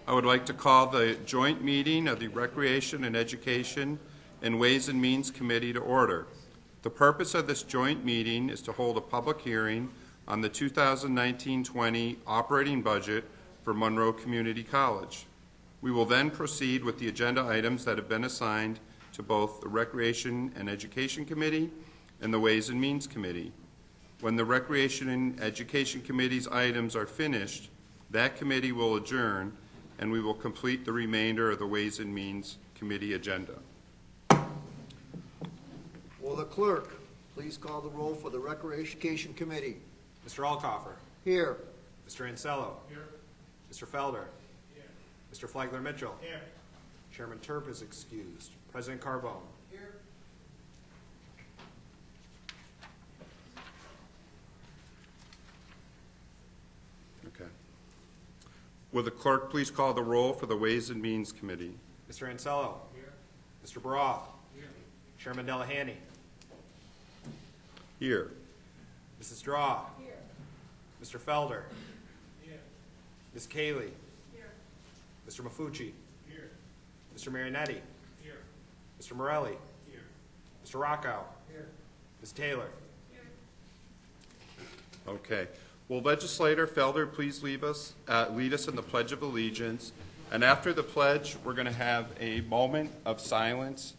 I would like to call the joint meeting of the Recreation and Education and Ways and Means Committee to order. The purpose of this joint meeting is to hold a public hearing on the 2019-20 operating budget for Monroe Community College. We will then proceed with the agenda items that have been assigned to both the Recreation and Education Committee and the Ways and Means Committee. When the Recreation and Education Committee's items are finished, that committee will adjourn and we will complete the remainder of the Ways and Means Committee agenda. Will the clerk please call the roll for the Recreation Education Committee? Mr. Alcoffer. Here. Mr. Ansello. Here. Mr. Felder. Here. Mr. Flagler-Mitchell. Here. Chairman Turp is excused. President Carbone. Here. Okay. Will the clerk please call the roll for the Ways and Means Committee? Mr. Ansello. Here. Mr. Baroff. Here. Chairman Delahanty. Here. Mrs. Draw. Here. Mr. Felder. Here. Ms. Cayley. Here. Mr. Mafucci. Here. Mr. Marinetti. Here. Mr. Morelli. Here. Mr. Rockow. Here. Ms. Taylor. Okay. Will Legislator Felder please lead us in the Pledge of Allegiance? And after the pledge, we're going to have a moment of silence.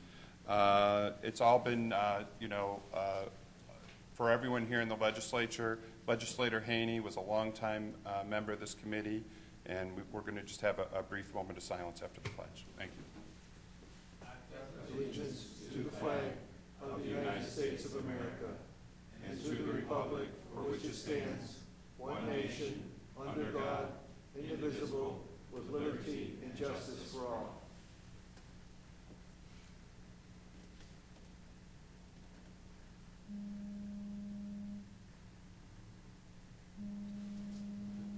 It's all been, for everyone here in the legislature. Legislator Haney was a longtime member of this committee, and we're going to just have a brief moment of silence after the pledge. Thank you. Allegiance to the flag of the United States of America and to the republic for which it stands, one nation, under God, indivisible, with liberty and justice for all.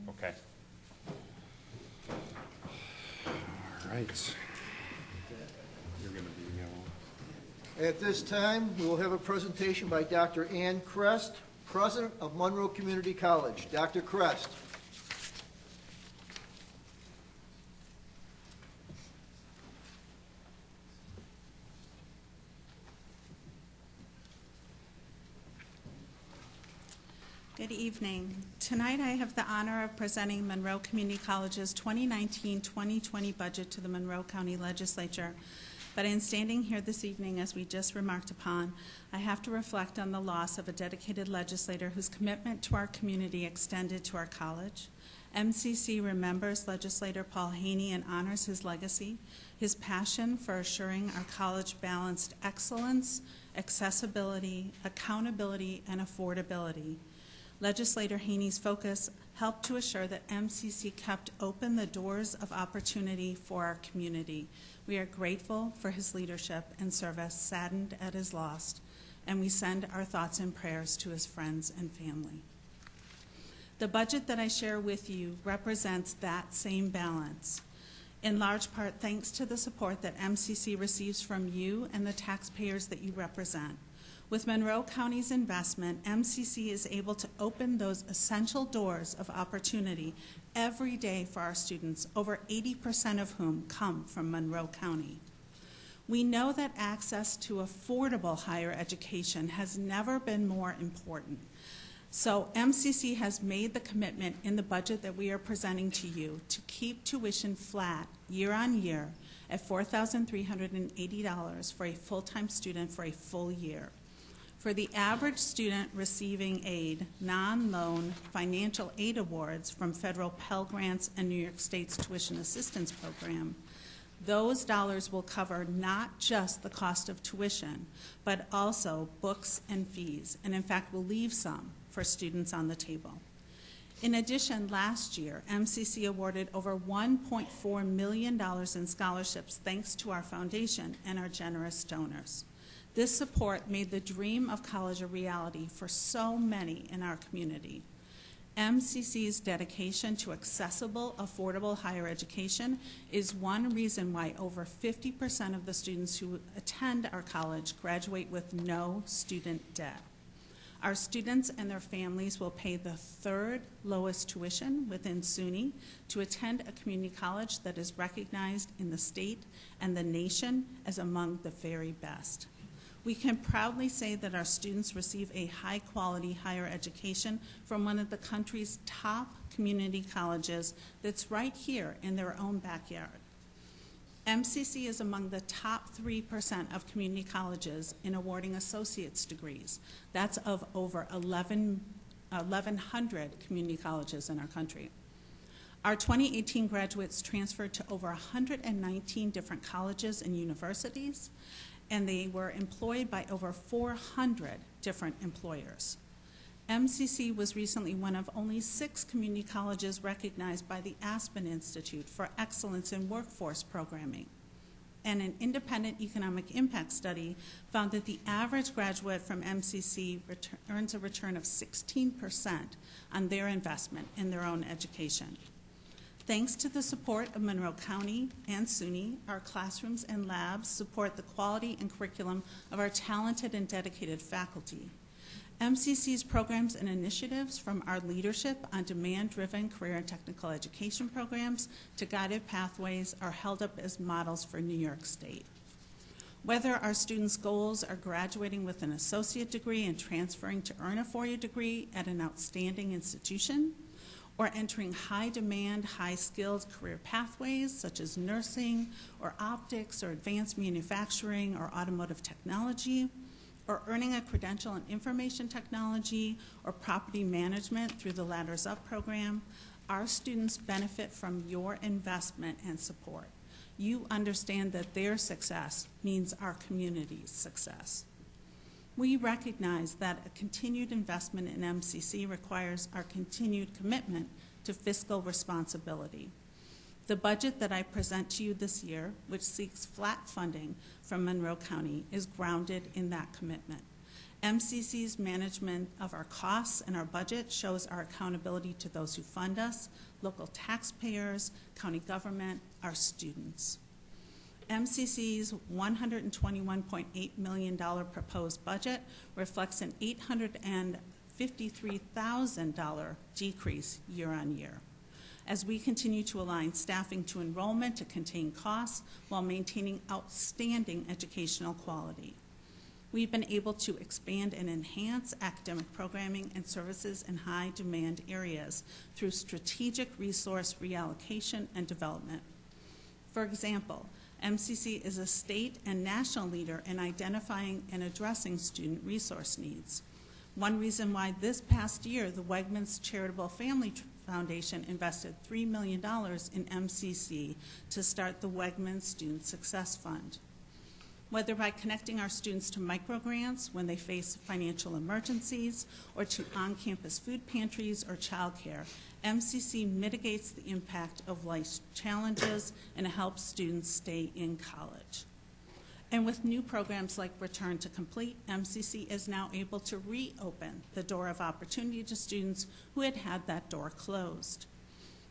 Okay. All right. You're going to be At this time, we will have a presentation by Dr. Ann Crest, President of Monroe Community College. Dr. Crest. Good evening. Tonight I have the honor of presenting Monroe Community College's 2019-2020 budget to the Monroe County Legislature. But in standing here this evening, as we just remarked upon, I have to reflect on the loss of a dedicated legislator whose commitment to our community extended to our college. MCC remembers Legislator Paul Haney and honors his legacy, his passion for assuring our college balanced excellence, accessibility, accountability, and affordability. Legislator Haney's focus helped to assure that MCC kept open the doors of opportunity for our community. We are grateful for his leadership and service, saddened at his loss, and we send our thoughts and prayers to his friends and family. The budget that I share with you represents that same balance, in large part thanks to the support that MCC receives from you and the taxpayers that you represent. With Monroe County's investment, MCC is able to open those essential doors of opportunity every day for our students, over 80% of whom come from Monroe County. We know that access to affordable higher education has never been more important. So MCC has made the commitment in the budget that we are presenting to you to keep tuition flat year on year at $4,380 for a full-time student for a full year. For the average student receiving aid, non-loan financial aid awards from federal Pell Grants and New York State's Tuition Assistance Program, those dollars will cover not just the cost of tuition, but also books and fees, and in fact will leave some for students on the table. In addition, last year, MCC awarded over $1.4 million in scholarships thanks to our foundation and our generous donors. This support made the dream of college a reality for so many in our community. MCC's dedication to accessible, affordable higher education is one reason why over 50% of the students who attend our college graduate with no student debt. Our students and their families will pay the third lowest tuition within SUNY to attend a community college that is recognized in the state and the nation as among the very best. We can proudly say that our students receive a high-quality higher education from one of the country's top community colleges that's right here in their own backyard. MCC is among the top 3% of community colleges in awarding associate's degrees. That's of over 1,100 community colleges in our country. Our 2018 graduates transferred to over 119 different colleges and universities, and they were employed by over 400 different employers. MCC was recently one of only 6 community colleges recognized by the Aspen Institute for Excellence in Workforce Programming. And an independent economic impact study found that the average graduate from MCC earns a return of 16% on their investment in their own education. Thanks to the support of Monroe County and SUNY, our classrooms and labs support the quality and curriculum of our talented and dedicated faculty. MCC's programs and initiatives, from our leadership on demand-driven career and technical education programs to guided pathways, are held up as models for New York State. Whether our students' goals are graduating with an associate degree and transferring to earn a four-year degree at an outstanding institution, or entering high-demand, high-skilled career pathways such as nursing or optics or advanced manufacturing or automotive technology, or earning a credential in information technology or property management through the Ladders Up program, our students benefit from your investment and support. You understand that their success means our community's success. We recognize that a continued investment in MCC requires our continued commitment to fiscal responsibility. The budget that I present to you this year, which seeks flat funding from Monroe County, is grounded in that commitment. MCC's management of our costs and our budget shows our accountability to those who fund us, local taxpayers, county government, our students. MCC's $121.8 million proposed budget reflects an $853,000 decrease year on year, as we continue to align staffing to enrollment to contain costs while maintaining outstanding educational quality. We've been able to expand and enhance academic programming and services in high-demand areas through strategic resource reallocation and development. For example, MCC is a state and national leader in identifying and addressing student resource needs. One reason why this past year the Wegmans Charitable Family Foundation invested $3 million in MCC to start the Wegmans Student Success Fund. Whether by connecting our students to microgrants when they face financial emergencies or to on-campus food pantries or childcare, MCC mitigates the impact of life's challenges and helps students stay in college. And with new programs like Return to Complete, MCC is now able to reopen the door of opportunity to students who had had that door closed.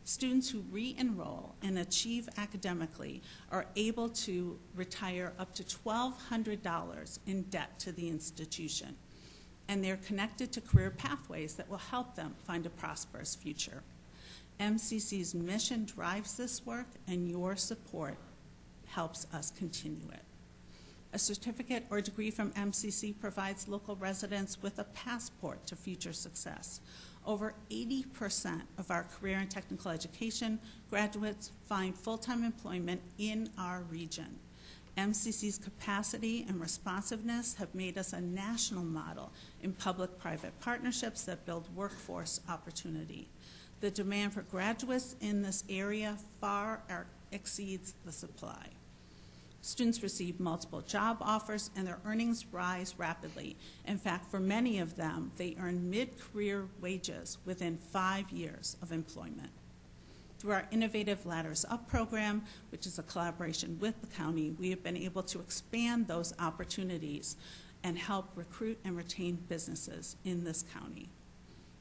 Students who re-enroll and achieve academically are able to retire up to $1,200 in debt to the institution, and they're connected to career pathways that will help them find a prosperous future. MCC's mission drives this work, and your support helps us continue it. A certificate or degree from MCC provides local residents with a passport to future success. Over 80% of our career and technical education graduates find full-time employment in our region. MCC's capacity and responsiveness have made us a national model in public-private partnerships that build workforce opportunity. The demand for graduates in this area far exceeds the supply. Students receive multiple job offers and their earnings rise rapidly. In fact, for many of them, they earn mid-career wages within 5 years of employment. Through our innovative Ladders Up program, which is a collaboration with the county, we have been able to expand those opportunities and help recruit and retain businesses in this county.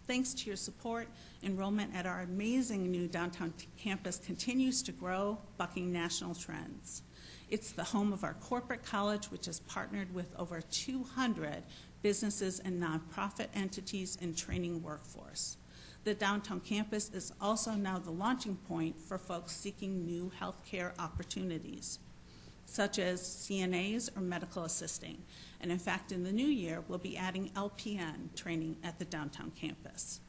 Thanks to your support, enrollment at our amazing new downtown campus continues to grow, bucking national trends. It's the home of our corporate college, which has partnered with over 200 businesses and nonprofit entities, and training workforce. The downtown campus is also now the launching point for folks seeking new healthcare opportunities, such as CNAs or medical assisting. And in fact, in the new year, we'll be adding LPN training at the downtown campus.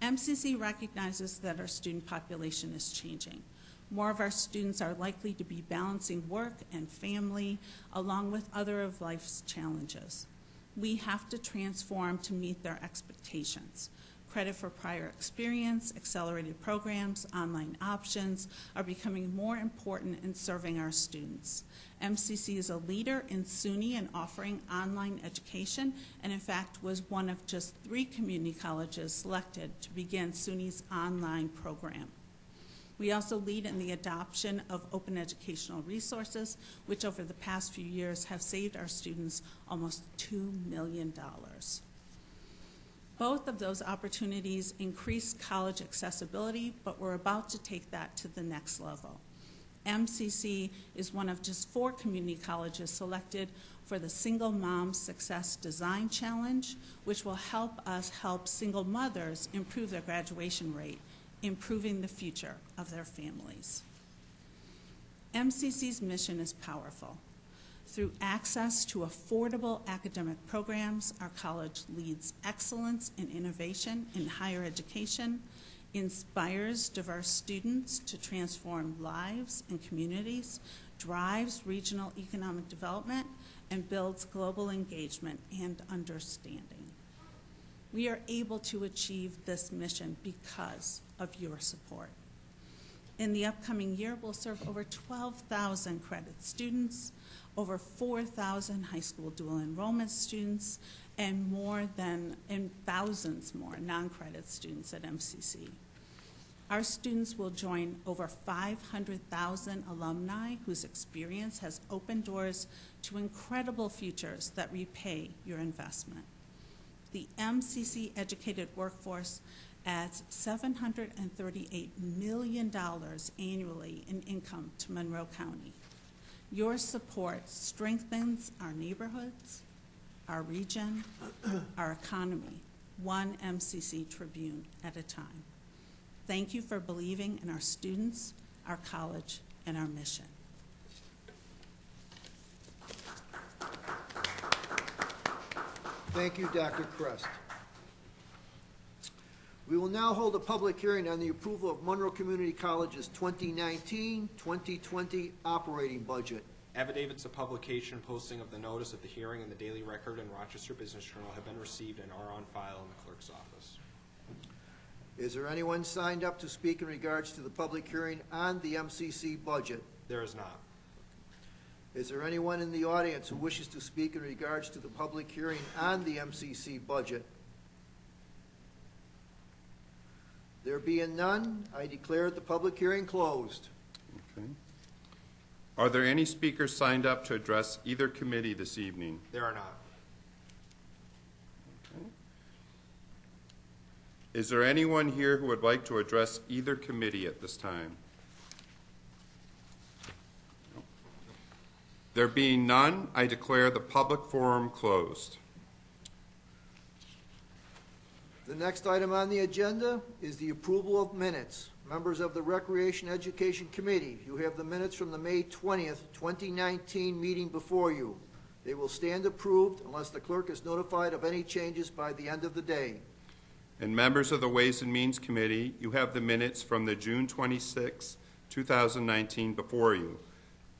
MCC recognizes that our student population is changing. More of our students are likely to be balancing work and family, along with other of life's challenges. We have to transform to meet their expectations. Credit for prior experience, accelerated programs, online options are becoming more important in serving our students. MCC is a leader in SUNY and offering online education, and in fact was one of just 3 community colleges selected to begin SUNY's online program. We also lead in the adoption of open educational resources, which over the past few years have saved our students almost $2 million. Both of those opportunities increase college accessibility, but we're about to take that to the next level. MCC is one of just 4 community colleges selected for the Single Mom Success Design Challenge, which will help us help single mothers improve their graduation rate, improving the future of their families. MCC's mission is powerful. Through access to affordable academic programs, our college leads excellence and innovation in higher education, inspires diverse students to transform lives and communities, drives regional economic development, and builds global engagement and understanding. We are able to achieve this mission because of your support. In the upcoming year, we'll serve over 12,000 credit students, over 4,000 high school dual enrollment students, and thousands more non-credit students at MCC. Our students will join over 500,000 alumni whose experience has opened doors to incredible futures that repay your investment. The MCC educated workforce adds $738 million annually in income to Monroe County. Your support strengthens our neighborhoods, our region, our economy, one MCC Tribune at a time. Thank you for believing in our students, our college, and our mission. Thank you, Dr. Crest. We will now hold a public hearing on the approval of Monroe Community College's 2019-2020 operating budget. Affidavits of publication and posting of the notice of the hearing in the Daily Record and Rochester Business Journal have been received and are on file in the clerk's office. Is there anyone signed up to speak in regards to the public hearing on the MCC budget? There is not. Is there anyone in the audience who wishes to speak in regards to the public hearing on the MCC budget? There being none, I declare the public hearing closed. Okay. Are there any speakers signed up to address either committee this evening? There are not. Okay. Is there anyone here who would like to address either committee at this time? No. There being none, I declare the public forum closed. The next item on the agenda is the approval of minutes. Members of the Recreation Education Committee, you have the minutes from the May 20th, 2019 meeting before you. They will stand approved unless the clerk is notified of any changes by the end of the day. And members of the Ways and Means Committee, you have the minutes from the June 26, 2019 before you.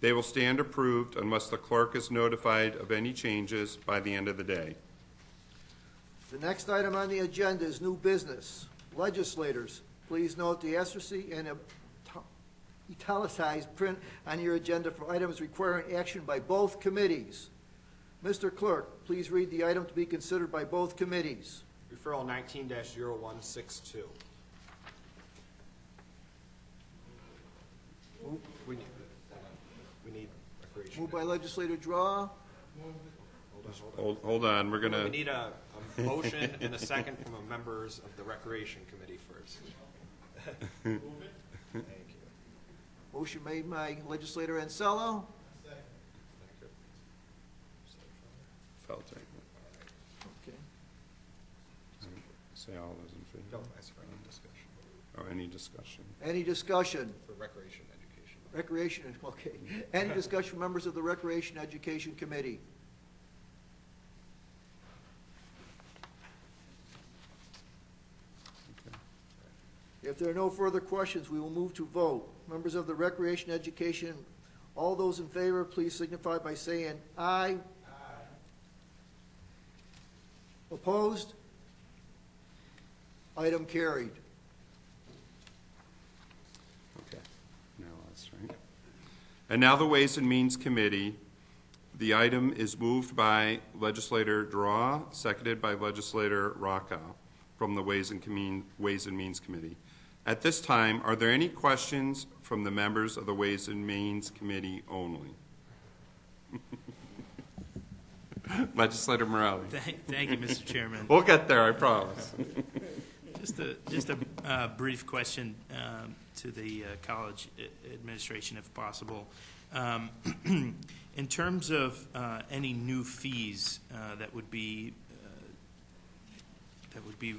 They will stand approved unless the clerk is notified of any changes by the end of the day. The next item on the agenda is new business. Legislators, please note the asterisk and italicized print on your agenda for items requiring action by both committees. Mr. Clerk, please read the item to be considered by both committees. Referral 19-0162. We need recreation. Moved by Legislator Draw. Hold on, we're going We to... need a motion and a second from the members of the Recreation Committee first. Thank you. Motion made by Legislator Ansello, Felter. Say all those in favor. No, I said any discussion Oh, any discussion? Any discussion? for recreation and education. Recreation, okay. Any discussion from members of the Recreation Education Committee? Okay. If there are no further questions, we will move to vote. Members of the Recreation Education, all those in favor, please signify by saying aye. Aye. Opposed? Item carried. Okay, now that's right. And now the Ways and Means Committee. The item is moved by Legislator Draw, seconded by Legislator Rockow from the Ways and Means Committee. At this time, are there any questions from the members of the Ways and Means Committee only? Legislator Morelli. Thank you, Mr. Chairman. We'll get there, I promise. Just a brief question to the college administration, if possible. In terms of any new fees that would be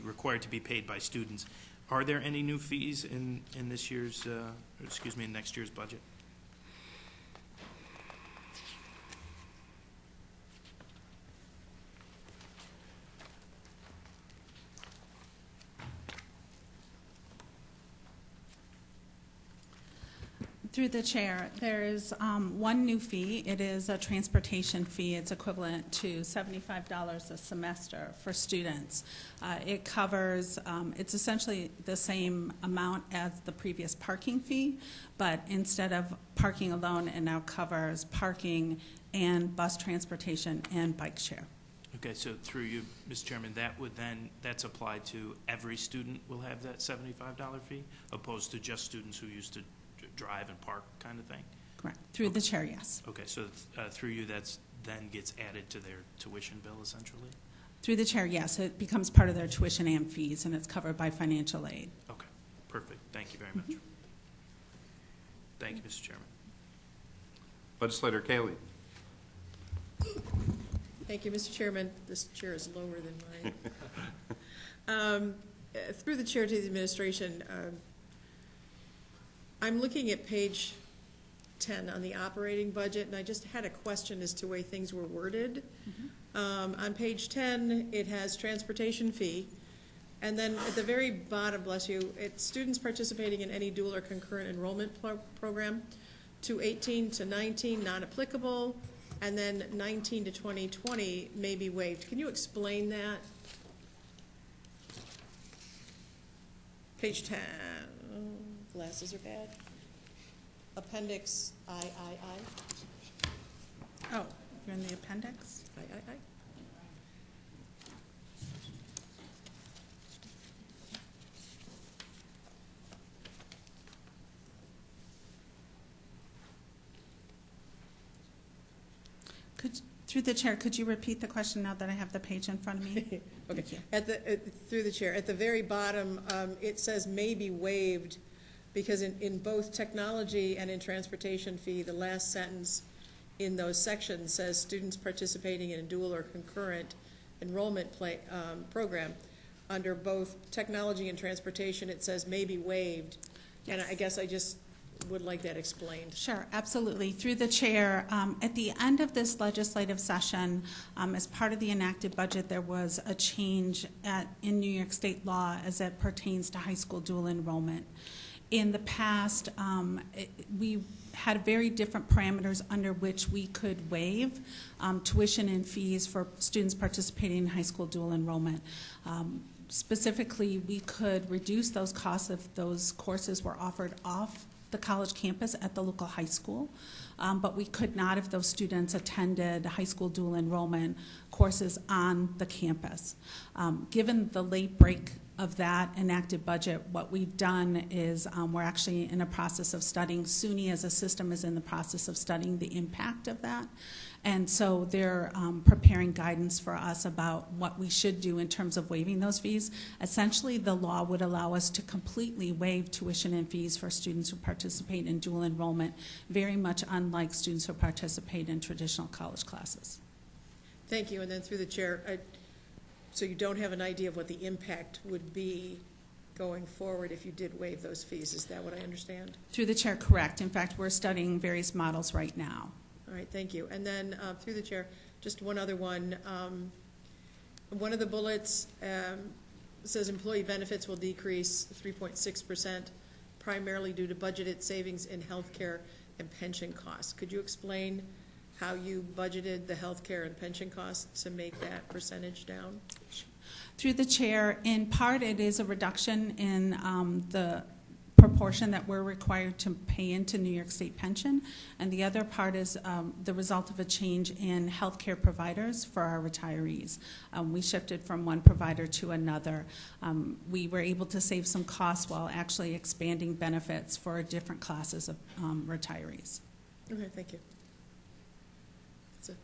required to be paid by students, are there any new fees in this year's, in next year's budget? Through the chair, there is one new fee. It is a transportation fee. It's equivalent to $75 a semester for students. It covers, it's essentially the same amount as the previous parking fee, but instead of parking alone, it now covers parking and bus transportation and bike share. Okay, so through you, Mr. Chairman, that's applied to every student will have that $75 fee, opposed to just students who used to drive and park kind of thing? Correct. Through the chair, yes. Okay, so through you, that's then gets added to their tuition bill, essentially? Through the chair, yes. It becomes part of their tuition and fees, and it's covered by financial aid. Okay, perfect. Thank you very much. Thank you, Mr. Chairman. Legislator Kaley. Thank you, Mr. Chairman. This chair is lower than mine. Through the chair to the administration, I'm looking at page 10 on the operating budget, and I just had a question as to the way things were worded. On page 10, it has transportation fee, and then at the very bottom, bless you, it's students participating in any dual or concurrent enrollment program to 18 to 19, non-applicable, and then 19 to 2020 may be waived. Can you explain that? Page 10. Glasses are bad. Appendix I. Oh, you're in the appendix? I. Through the chair, could you repeat the question now that I have the page in front of me? Okay. Thank you. Through the chair, at the very bottom, it says may be waived, because in both technology and in transportation fee, the last sentence in those sections says students participating in a dual or concurrent enrollment program. Under both technology and transportation, it says may be waived. Yes. And I guess I just would like that explained. Sure, absolutely. Through the chair, at the end of this legislative session, as part of the enacted budget, there was a change in New York State law as it pertains to high school dual enrollment. In the past, we had very different parameters under which we could waive tuition and fees for students participating in high school dual enrollment. Specifically, we could reduce those costs if those courses were offered off the college campus at the local high school, but we could not if those students attended high school dual enrollment courses on the campus. Given the late break of that enacted budget, what we've done is we're actually in a process of studying, SUNY as a system is in the process of studying the impact of that. And so they're preparing guidance for us about what we should do in terms of waiving those fees. Essentially, the law would allow us to completely waive tuition and fees for students who participate in dual enrollment, very much unlike students who participate in traditional college classes. Thank you. And then through the chair, So you don't have an idea of what the impact would be going forward if you did waive those fees, is that what I understand? Through the chair, correct. In fact, we're studying various models right now. All right, thank you. And then, through the chair, just one other one. One of the bullets says employee benefits will decrease 3.6%, primarily due to budgeted savings in healthcare and pension costs. Could you explain how you budgeted the healthcare and pension costs to make that percentage down? Through the chair, in part, it is a reduction in the proportion that we're required to pay into New York State pension, and the other part is the result of a change in healthcare providers for our retirees. We shifted from one provider to another. We were able to save some costs while actually expanding benefits for different classes of retirees. Okay, thank you. That's it.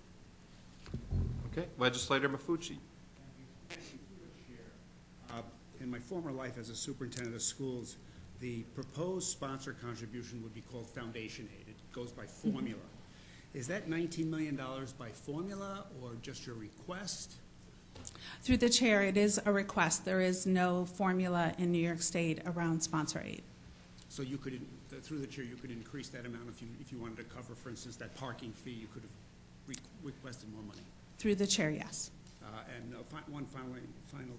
Okay, Legislator Mafucci. In my former life as a superintendent of schools, the proposed sponsor contribution would be called foundation aid. It goes by formula. Is that $19 million by formula or just your request? Through the chair, it is a request. There is no formula in New York State around sponsor aid. So you could, through the chair, you could increase that amount if you wanted to cover, for instance, that parking fee. You could have requested more money. Through the chair, yes. And one final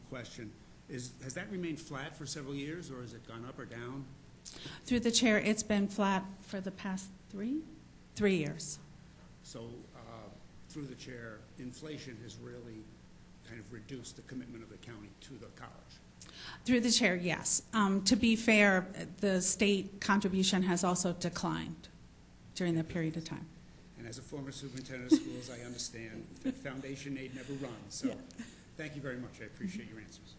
question. Has that remained flat for several years, or has it gone up or down? Through the chair, it's been flat for the past 3 years. So, through the chair, inflation has really kind of reduced the commitment of the county to the college. Through the chair, yes. To be fair, the state contribution has also declined during that period of time. And as a former superintendent of schools, I understand that foundation aid never runs. So, thank you very much. I appreciate your answers.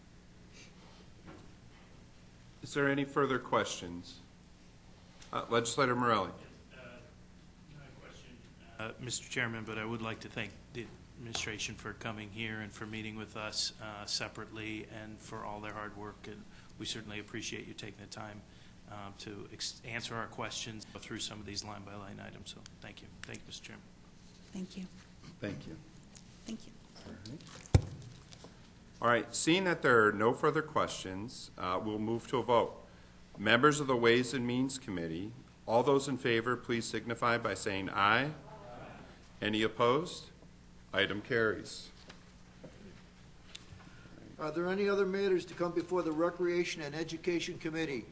Is there any further questions? Legislator Morelli. Not a question, Mr. Chairman, but I would like to thank the administration for coming here and for meeting with us separately and for all their hard work. And we certainly appreciate you taking the time to answer our questions through some of these line-by-line items. So thank you. Thank you, Mr. Chairman. Thank you. Thank you. Thank you. All right, seeing that there are no further questions, we'll move to a vote. Members of the Ways and Means Committee, all those in favor, please signify by saying aye. Aye. Any opposed? Item carries. Are there any other matters to come before the Recreation and Education Committee?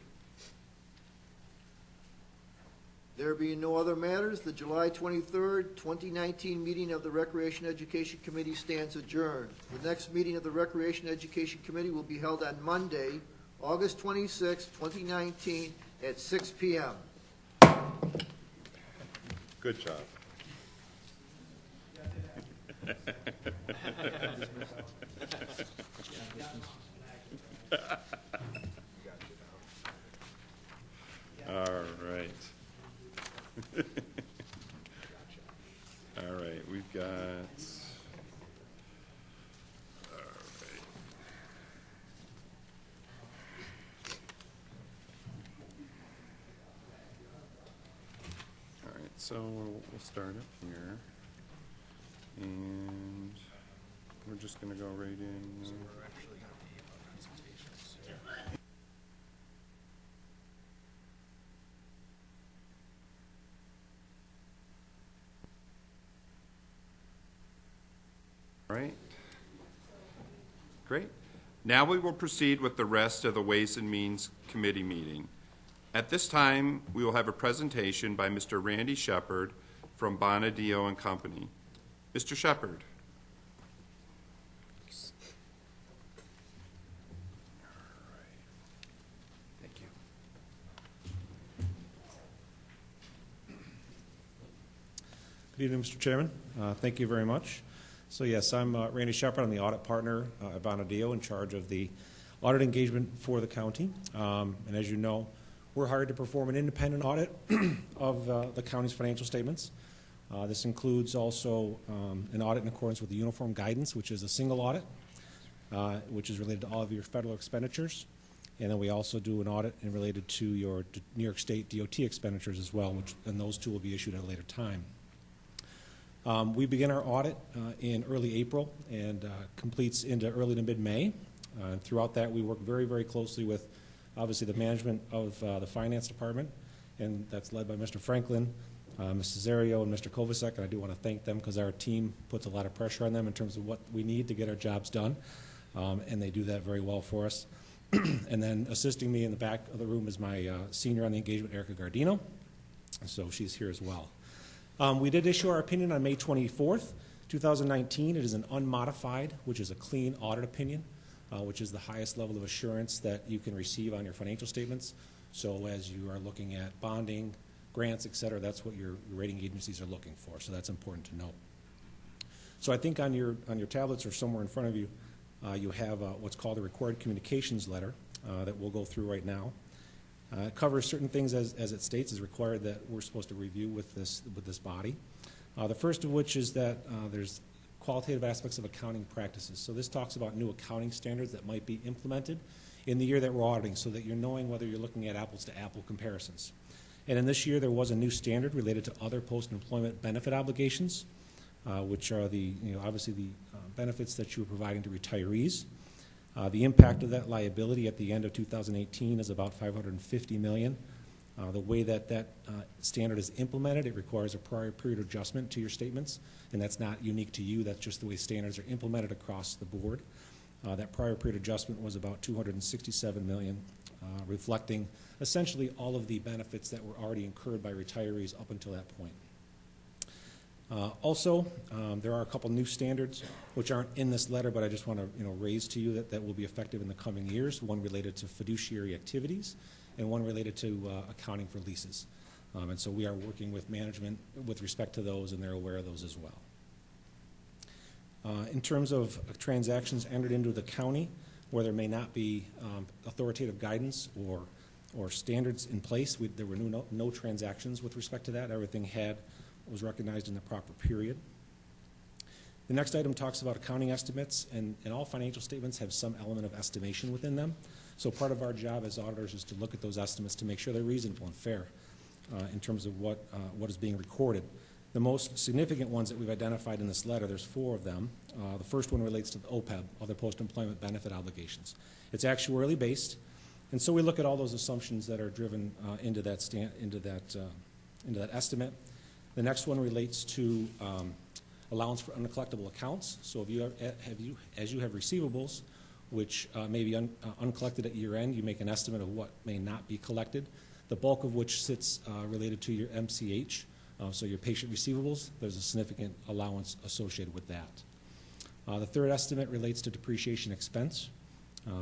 There being no other matters, the July 23rd, 2019 meeting of the Recreation Education Committee stands adjourned. The next meeting of the Recreation Education Committee will be held on Monday, August 26, 2019, at 6 p.m. Good job. All right. All right, we've got, all right. All right, so we'll start up here. And we're just going to go right in. All right. Great. Now we will proceed with the rest of the Ways and Means Committee meeting. At this time, we will have a presentation by Mr. Randy Shepard from Bonadio and Company. Mr. Shepard. Thank you. Good evening, Mr. Chairman. Thank you very much. So yes, I'm Randy Shepard. I'm the audit partner at Bonadio in charge of the audit engagement for the county. And as you know, we're hired to perform an independent audit of the county's financial statements. This includes also an audit in accordance with the uniform guidance, which is a single audit, which is related to all of your federal expenditures. And then we also do an audit related to your New York State DOT expenditures as well, and those two will be issued at a later time. We begin our audit in early April and completes into early to mid-May. Throughout that, we work very, very closely with, obviously, the management of the finance department, and that's led by Mr. Franklin, Mr. Cesario, and Mr. Kovacic, and I do want to thank them because our team puts a lot of pressure on them in terms of what we need to get our jobs done, and they do that very well for us. And then assisting me in the back of the room is my senior on the engagement, Erica Gardino, so she's here as well. We did issue our opinion on May 24th, 2019. It is an unmodified, which is a clean audit opinion, which is the highest level of assurance that you can receive on your financial statements. So as you are looking at bonding, grants, et cetera, that's what your rating agencies are looking for. So that's important to note. So I think on your tablets or somewhere in front of you, you have what's called a recorded communications letter that we'll go through right now. It covers certain things as it states is required that we're supposed to review with this body. The first of which is that there's qualitative aspects of accounting practices. So this talks about new accounting standards that might be implemented in the year that we're auditing so that you're knowing whether you're looking at apples-to-apple comparisons. And in this year, there was a new standard related to other post-employment benefit obligations, which are obviously the benefits that you are providing to retirees. The impact of that liability at the end of 2018 is about $550 million. The way that standard is implemented, it requires a prior period adjustment to your statements, and that's not unique to you. That's just the way standards are implemented across the board. That prior period adjustment was about $267 million, reflecting essentially all of the benefits that were already incurred by retirees up until that point. Also, there are a couple new standards which aren't in this letter, but I just want to raise to you that will be effective in the coming years. One related to fiduciary activities, and one related to accounting for leases. And so we are working with management with respect to those, and they're aware of those as well. In terms of transactions entered into the county, where there may not be authoritative guidance or standards in place, there were no transactions with respect to that. Everything was recognized in the proper period. The next item talks about accounting estimates, and all financial statements have some element of estimation within them. So part of our job as auditors is to look at those estimates to make sure they're reasonable and fair in terms of what is being recorded. The most significant ones that we've identified in this letter, there's 4 of them. The first one relates to the OPEB, other post-employment benefit obligations. It's actuarially based, and so we look at all those assumptions that are driven into that estimate. The next one relates to allowance for uncollectible accounts. So if as you have receivables, which may be uncollected at year end, you make an estimate of what may not be collected, the bulk of which sits related to your MCH, so your patient receivables. There's a significant allowance associated with that. The third estimate relates to depreciation expense,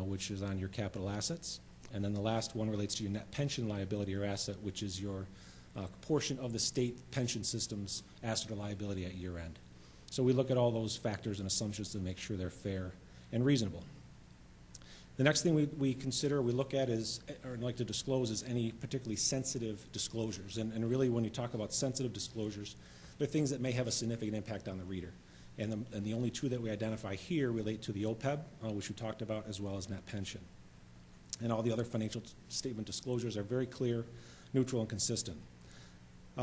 which is on your capital assets. And then the last one relates to your net pension liability or asset, which is your portion of the state pension system's asset or liability at year end. So we look at all those factors and assumptions to make sure they're fair and reasonable. The next thing we consider, we look at is, or like to disclose, is any particularly sensitive disclosures. And really when you talk about sensitive disclosures, they're things that may have a significant impact on the reader. And the only 2 that we identify here relate to the OPEB, which we talked about, as well as net pension. And all the other financial statement disclosures are very clear, neutral, and consistent.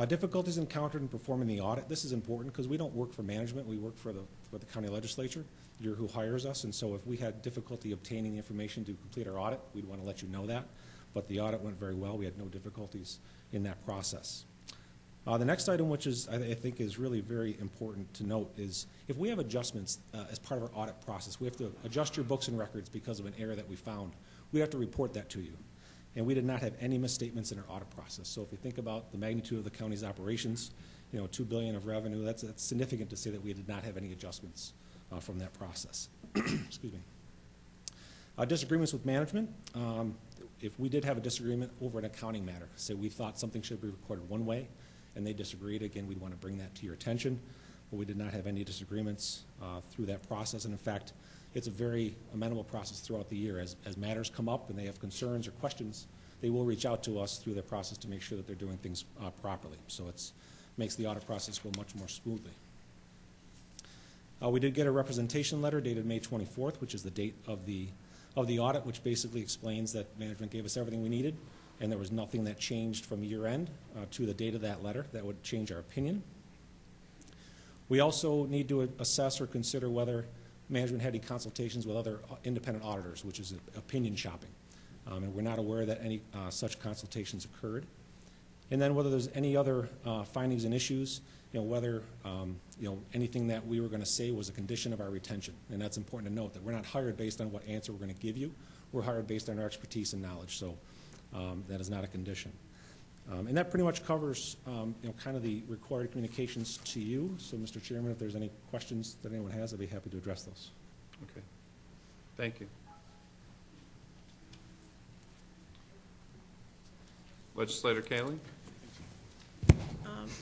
Difficulties encountered in performing the audit. This is important because we don't work for management. We work for the county legislature, who hires us. And so if we had difficulty obtaining the information to complete our audit, we'd want to let you know that. But the audit went very well. We had no difficulties in that process. The next item, which is I think is really very important to note, is if we have adjustments as part of our audit process, we have to adjust your books and records because of an error that we found. We have to report that to you. And we did not have any misstatements in our audit process. So if you think about the magnitude of the county's operations, $2 billion of revenue, that's significant to say that we did not have any adjustments from that process. Excuse me. Disagreements with management. If we did have a disagreement over an accounting matter, say we thought something should be recorded one way and they disagreed, again, we'd want to bring that to your attention. But we did not have any disagreements through that process. And in fact, it's a very amenable process throughout the year. As matters come up and they have concerns or questions, they will reach out to us through the process to make sure that they're doing things properly. So it makes the audit process go much more smoothly. We did get a representation letter dated May 24th, which is the date of the audit, which basically explains that management gave us everything we needed, and there was nothing that changed from year end to the date of that letter that would change our opinion. We also need to assess or consider whether management had any consultations with other independent auditors, which is opinion shopping. And we're not aware that any such consultations occurred. And then whether there's any other findings and issues, whether anything that we were going to say was a condition of our retention. And that's important to note, that we're not hired based on what answer we're going to give you. We're hired based on our expertise and knowledge, so that is not a condition. And that pretty much covers kind of the required communications to you. So, Mr. Chairman, if there's any questions that anyone has, I'd be happy to address those. Okay. Thank you. Legislator Kaley?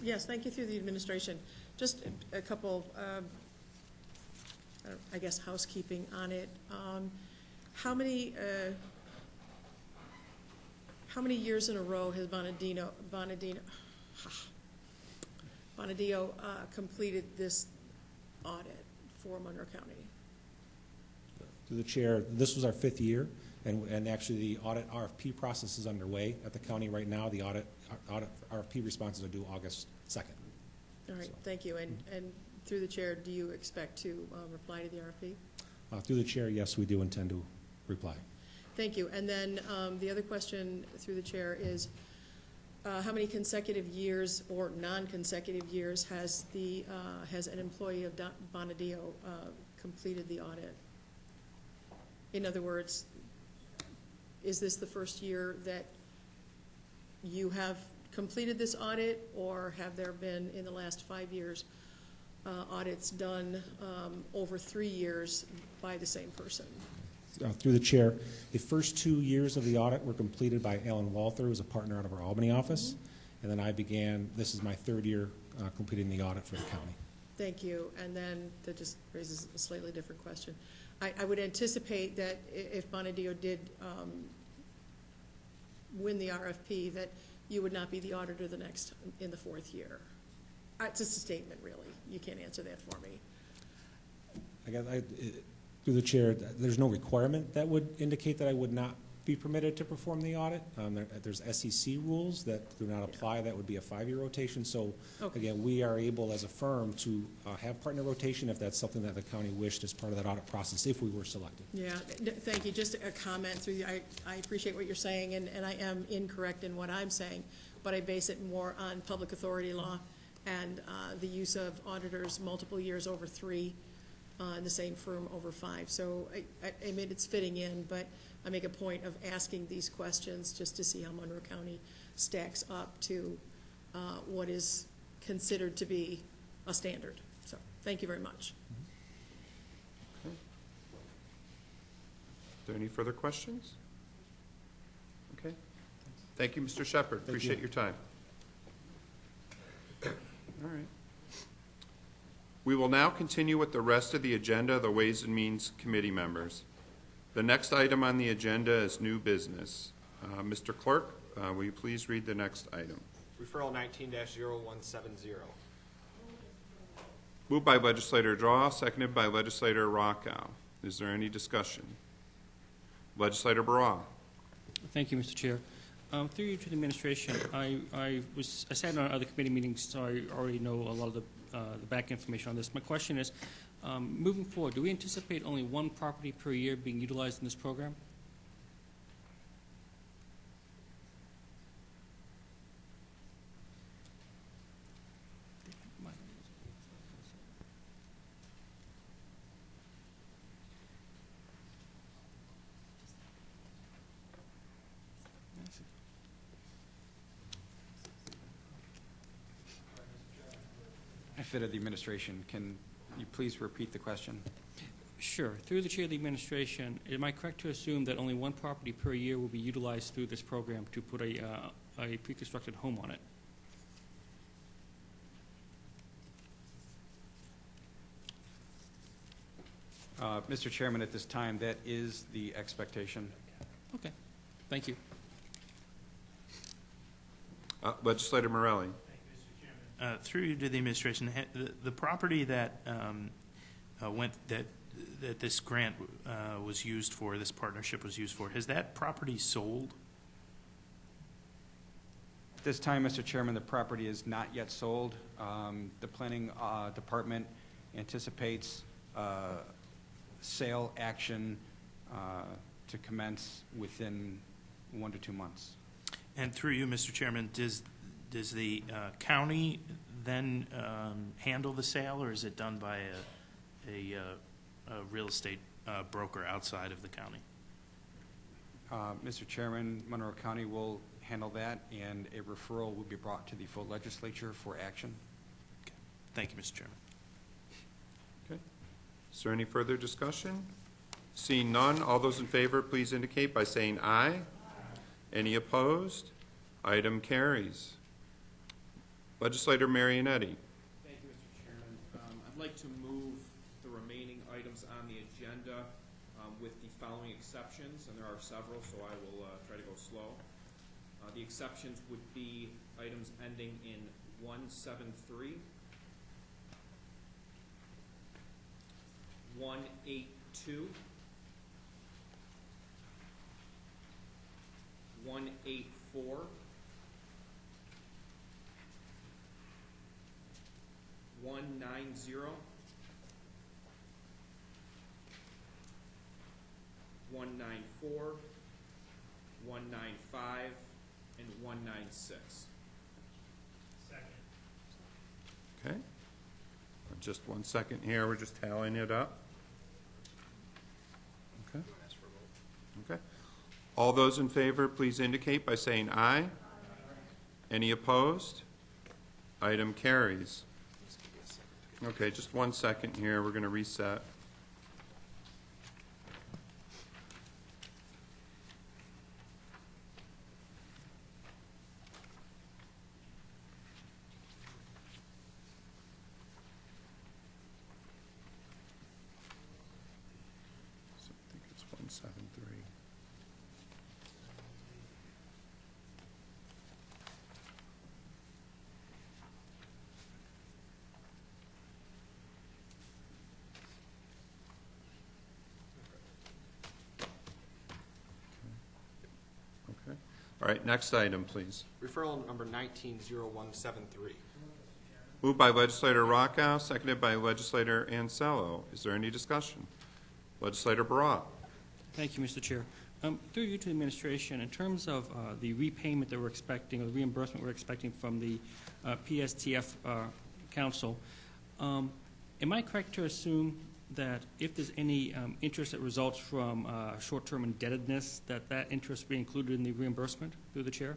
Yes, thank you through the administration. Just a couple, I guess, housekeeping on it. How many years in a row has Bonadillo completed this audit for Monroe County? Through the chair, this was our 5th year, and actually the audit RFP process is underway at the county right now. The audit RFP responses are due August 2nd. All right, So, thank you. And through the chair, do you expect to reply to the RFP? Through the chair, yes, we do intend to reply. Thank you. And then the other question through the chair is, how many consecutive years or non-consecutive years has an employee of Bonadillo completed the audit? In other words, is this the first year that you have completed this audit, or have there been, in the last 5 years, audits done over 3 years by the same person? Through the chair, the first 2 years of the audit were completed by Alan Walther, who was a partner out of our Albany office. And then I began, this is my 3rd year completing the audit for the county. Thank you. And then that just raises a slightly different question. I would anticipate that if Bonadillo did win the RFP, that you would not be the auditor in the 4th year. It's just a statement, really. You can't answer that for me. Through the chair, there's no requirement that would indicate that I would not be permitted to perform the audit. There's SEC rules that do not apply. That would be a 5-year rotation. So, Again, we are able as a firm to have partner rotation if that's something that the county wished as part of that audit process, if we were selected. Yeah, thank you. Just a comment through you. I appreciate what you're saying, and I am incorrect in what I'm saying, but I base it more on public authority law and the use of auditors multiple years over 3 in the same firm over 5. So I mean, it's fitting in, but I make a point of asking these questions just to see how Monroe County stacks up to what is considered to be a standard. So thank you very much. Okay. Are there any further questions? Okay. Thank you, Mr. Shepard. Appreciate your time. All right. We will now continue with the rest of the agenda of the Ways and Means Committee members. The next item on the agenda is new business. Mr. Clerk, will you please read the next item? Referral 19-0170. Moved by Legislator Draw, seconded by Legislator Rockow. Is there any discussion? Legislator Barra. Thank you, Mr. Chair. Through you to the administration, I sat on other committee meetings, so I already know a lot of the back information on this. My question is, moving forward, do we anticipate only 1 property per year being utilized in this program? Benefit of the administration, can you please repeat the question? Sure. Through the chair of the administration, am I correct to assume that only 1 property per year will be utilized through this program to put a pre-constructed home on it? Mr. Chairman, at this time, that is the expectation. Okay. Thank you. Legislator Morelli. Through you to the administration, the property that that this grant was used for, this partnership was used for, has that property sold? this time, Mr. Chairman, the property is not yet sold. The planning department anticipates sale action to commence within 1 to 2 months. And through you, Mr. Chairman, does the county then handle the sale, or is it done by a real estate broker outside of the county? Mr. Chairman, Monroe County will handle that, and a referral will be brought to the full legislature for action. Okay. Thank you, Mr. Chairman. Okay. Is there any further discussion? Seeing none, all those in favor, please indicate by saying aye. Any opposed? Item carries. Legislator Marionetti. Thank you, Mr. Chairman. I'd like to move the remaining items on the agenda with the following exceptions, and there are several, so I will try to go slow. The exceptions would be items ending in 173, 182, 184, 190, 194, 195, and 196. Okay. Just 1 second here. We're just tallying it up. Okay. Okay. All those in favor, please indicate by saying aye. Any opposed? Item carries. Okay, just 1 second here. We're going to reset. So I think it's 173. Okay. All right, next item, please. Referral number 190173. Moved by legislator Rockow, seconded by legislator Ansello. Is there any discussion? Legislator Barat. Thank you, Mr. Chair. Through you to the administration, in terms of the repayment that we're expecting, or the reimbursement we're expecting from the PSTF Council, am I correct to assume that if there's any interest that results from short-term indebtedness, that that interest be included in the reimbursement through the chair?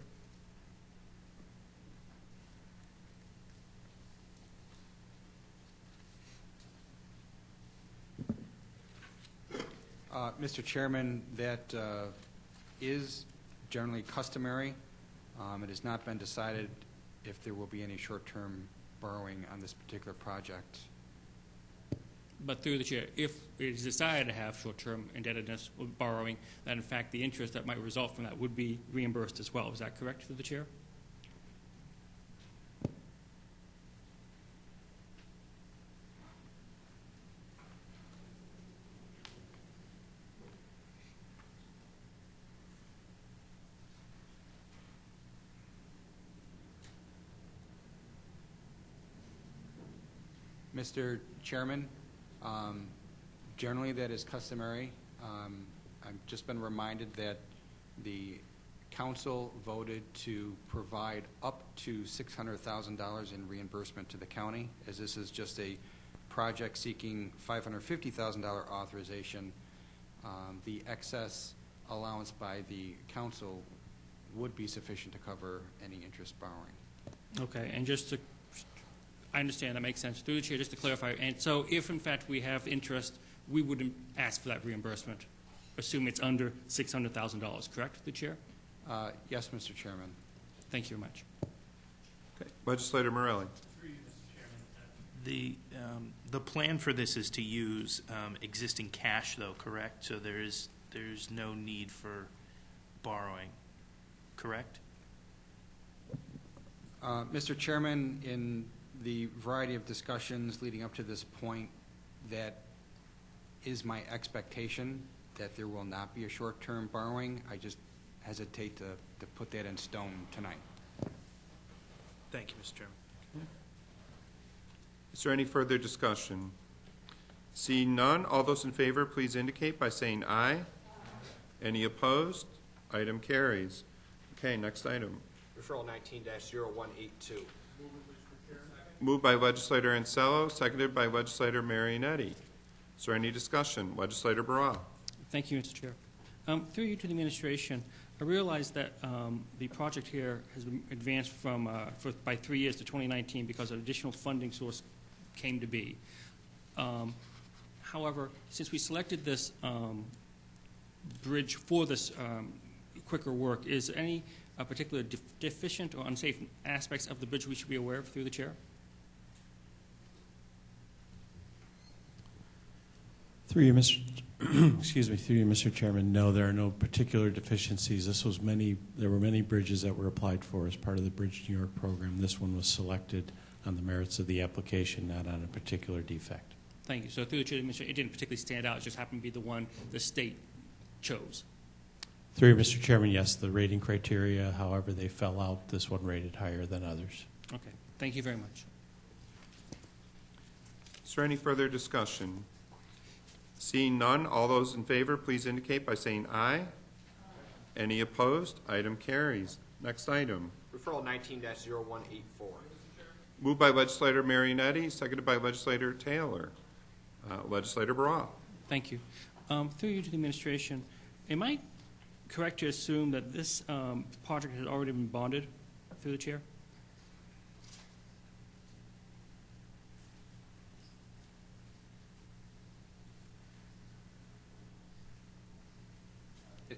Mr. Chairman, that is generally customary. It has not been decided if there will be any short-term borrowing on this particular project. But through the chair, if it is decided to have short-term indebtedness or borrowing, then in fact the interest that might result from that would be reimbursed as well. Is that correct through the chair? Mr. Chairman, generally that is customary. I've just been reminded that the council voted to provide up to $600,000 in reimbursement to the county, as this is just a project seeking $550,000 authorization. The excess allowance by the council would be sufficient to cover any interest borrowing. Okay, and just to, I understand, that makes sense. Through the chair, just to clarify, and so if in fact we have interest, we wouldn't ask for that reimbursement, assume it's under $600,000, correct, the chair? Yes, Mr. Chairman. Thank you very much. Okay. Legislator Morelli. The plan for this is to use existing cash, though, correct? So there's no need for borrowing, correct? Mr. Chairman, in the variety of discussions leading up to this point, that is my expectation, that there will not be a short-term borrowing. I just hesitate to put that in stone tonight. Thank you, Mr. Chairman. Is there any further discussion? Seeing none, all those in favor, please indicate by saying aye. Any opposed? Item carries. Okay, next item. Referral 19-0182. Moved by legislator Ansello, seconded by legislator Marionetti. Is there any discussion? Legislator Barra. Thank you, Mr. Chair. Through you to the administration, I realize that the project here has been advanced by 3 years to 2019 because an additional funding source came to be. However, since we selected this bridge for this quicker work, is there any particular deficient or unsafe aspects of the bridge we should be aware of through the chair? Through you, Mr. Chairman, no, there are no particular deficiencies. There were many bridges that were applied for as part of the Bridge New York program. This one was selected on the merits of the application, not on a particular defect. Thank you. So through the chair, it didn't particularly stand out. It just happened to be the one the state chose. Through you, Mr. Chairman, yes, the rating criteria, however they fell out, this one rated higher than others. Okay. Thank you very much. Is there any further discussion? Seeing none, all those in favor, please indicate by saying aye. Any opposed? Item carries. Next item. Referral 19-0184. Moved by legislator Marionetti, seconded by legislator Taylor. Legislator Barra. Thank you. Through you to the administration, am I correct to assume that this project has already been bonded through the chair?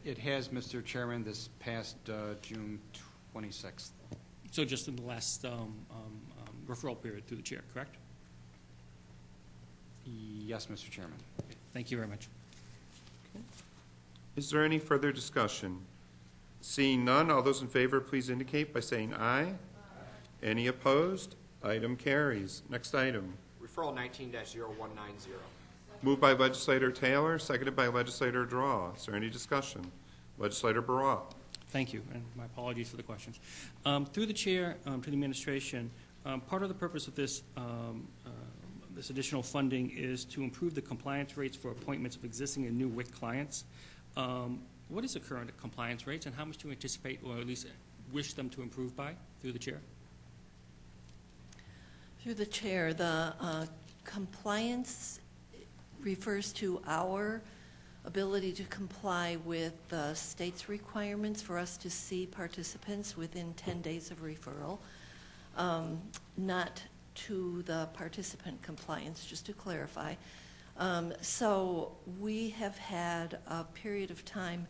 It has, Mr. Chairman, this past June 26th. So just in the last referral period through the chair, correct? Yes, Mr. Chairman. Thank you very much. Is there any further discussion? Seeing none, all those in favor, please indicate by saying aye. Any opposed? Item carries. Next item. Referral 19-0190. Moved by legislator Taylor, seconded by legislator Draw. Is there any discussion? Legislator Barra. Thank you, and my apologies for the questions. Through the chair to the administration, part of the purpose of this this additional funding is to improve the compliance rates for appointments of existing and new WIC clients. What is the current compliance rates, and how much do you anticipate, or at least wish them to improve by, through the chair? Through the chair, the compliance refers to our ability to comply with the state's requirements for us to see participants within 10 days of referral, not to the participant compliance, just to clarify. So we have had a period of time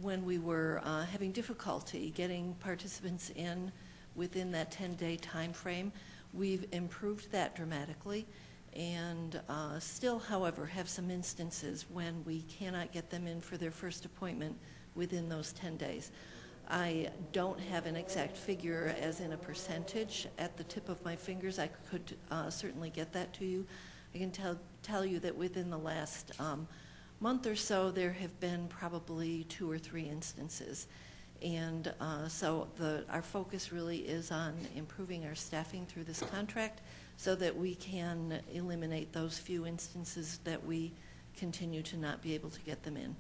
when we were having difficulty getting participants in within that 10-day time frame. We've improved that dramatically, and still, however, have some instances when we cannot get them in for their first appointment within those 10 days. I don't have an exact figure as in a percentage at the tip of my fingers. I could certainly get that to you. I can tell you that within the last month or so, there have been probably 2 or 3 instances. And so our focus really is on improving our staffing through this contract so that we can eliminate those few instances that we continue to not be able to get them in.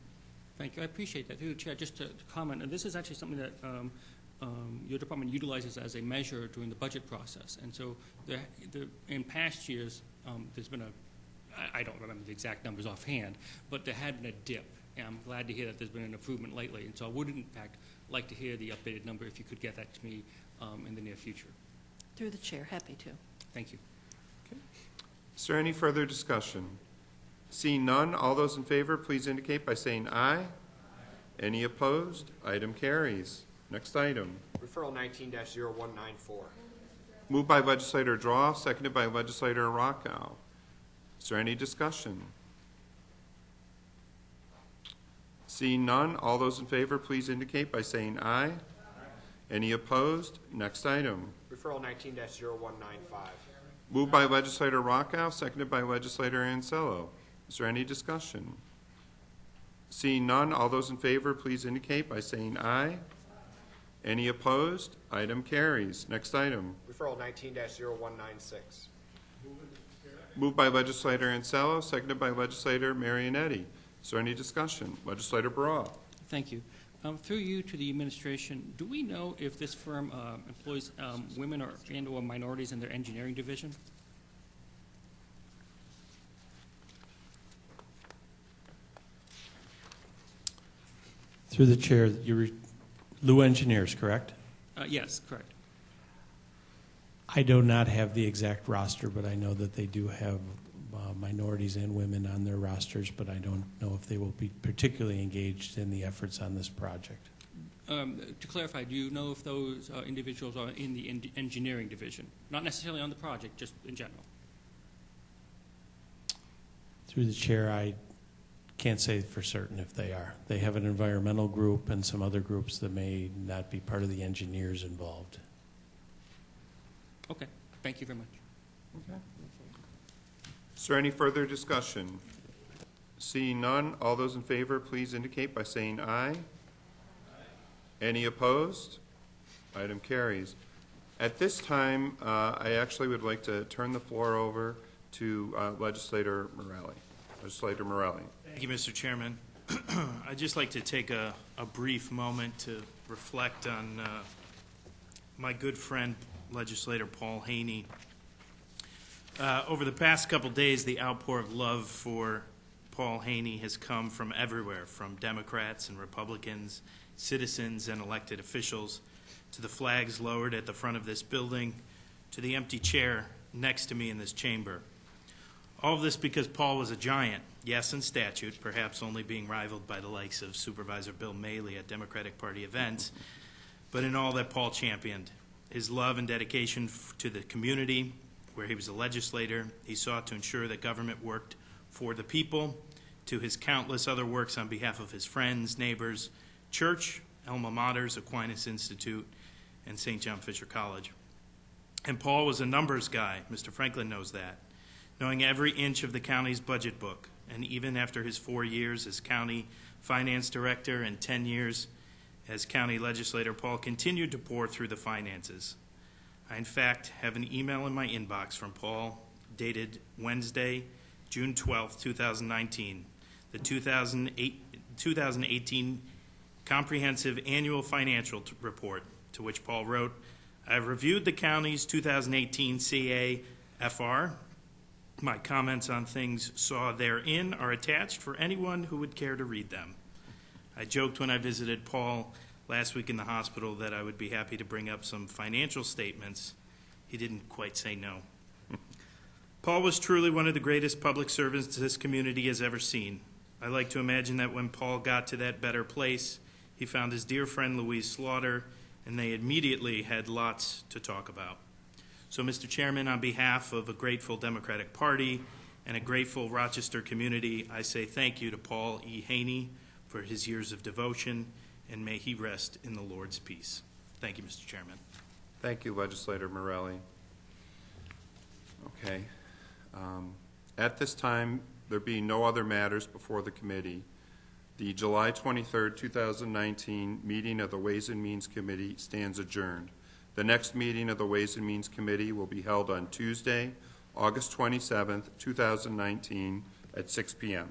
Thank you. I appreciate that. Through the chair, just to comment, and this is actually something that your department utilizes as a measure during the budget process. And so in past years, there's been I don't remember the exact numbers offhand, but there had been a dip. And I'm glad to hear that there's been an improvement lately. And so I would, in fact, like to hear the updated number if you could get that to me in the near future. Through the chair, happy to. Thank you. Okay. Is there any further discussion? Seeing none, all those in favor, please indicate by saying aye. Any opposed? Item carries. Next item. Referral 19-0194. Moved by legislator Draw, seconded by legislator Rockow. Is there any discussion? Seeing none, all those in favor, please indicate by saying aye. Any opposed? Next item. Referral 19-0195. Moved by legislator Rockow, seconded by legislator Ansello. Is there any discussion? Seeing none, all those in favor, please indicate by saying aye. Any opposed? Item carries. Next item. Referral 19-0196. Moved by legislator Ansello, seconded by legislator Marionetti. Is there any discussion? Legislator Barra. Thank you. Through you to the administration, do we know if this firm employs women and/or minorities in their engineering division? Through the chair, Lou Engineers, correct? Yes, correct. I do not have the exact roster, but I know that they do have minorities and women on their rosters, but I don't know if they will be particularly engaged in the efforts on this project. To clarify, do you know if those individuals are in the engineering division? Not necessarily on the project, just in general. Through the chair, I can't say for certain if they are. They have an environmental group and some other groups that may not be part of the engineers involved. Okay, thank you very much. Okay. Is there any further discussion? Seeing none, all those in favor, please indicate by saying aye. Any opposed? Item carries. At this time, I actually would like to turn the floor over to Legislator Morelli. Legislator Morelli. Thank you, Mr. Chairman. I'd just like to take a brief moment to reflect on my good friend, Legislator Paul Haney. Over the past couple days, the outpour of love for Paul Haney has come from everywhere, from Democrats and Republicans, citizens and elected officials, to the flags lowered at the front of this building, to the empty chair next to me in this chamber. All of this because Paul was a giant, yes, in statute, perhaps only being rivaled by the likes of Supervisor Bill Maley at Democratic Party events, but in all that Paul championed. His love and dedication to the community, where he was a legislator, he sought to ensure that government worked for the people, to his countless other works on behalf of his friends, neighbors, church, alma maters, Aquinas Institute, and St. John Fisher College. And Paul was a numbers guy. Mr. Franklin knows that, knowing every inch of the county's budget book. And even after his 4 years as county finance director and 10 years as county legislator, Paul continued to pour through the finances. I, in fact, have an email in my inbox from Paul dated Wednesday, June 12, 2019, the 2018 Comprehensive Annual Financial Report, to which Paul wrote, I have reviewed the county's 2018 CAFR. My comments on things saw therein are attached for anyone who would care to read them. I joked when I visited Paul last week in the hospital that I would be happy to bring up some financial statements. He didn't quite say no. Paul was truly one of the greatest public servants this community has ever seen. I like to imagine that when Paul got to that better place, he found his dear friend Louise Slaughter, and they immediately had lots to talk about. So, Mr. Chairman, on behalf of a grateful Democratic Party and a grateful Rochester community, I say thank you to Paul E. Haney for his years of devotion, and may he rest in the Lord's peace. Thank you, Mr. Chairman. Thank you, Legislator Morelli. Okay. At this time, there being no other matters before the committee, the July 23rd, 2019 meeting of the Ways and Means Committee stands adjourned. The next meeting of the Ways and Means Committee will be held on Tuesday, August 27th, 2019 at 6 p.m.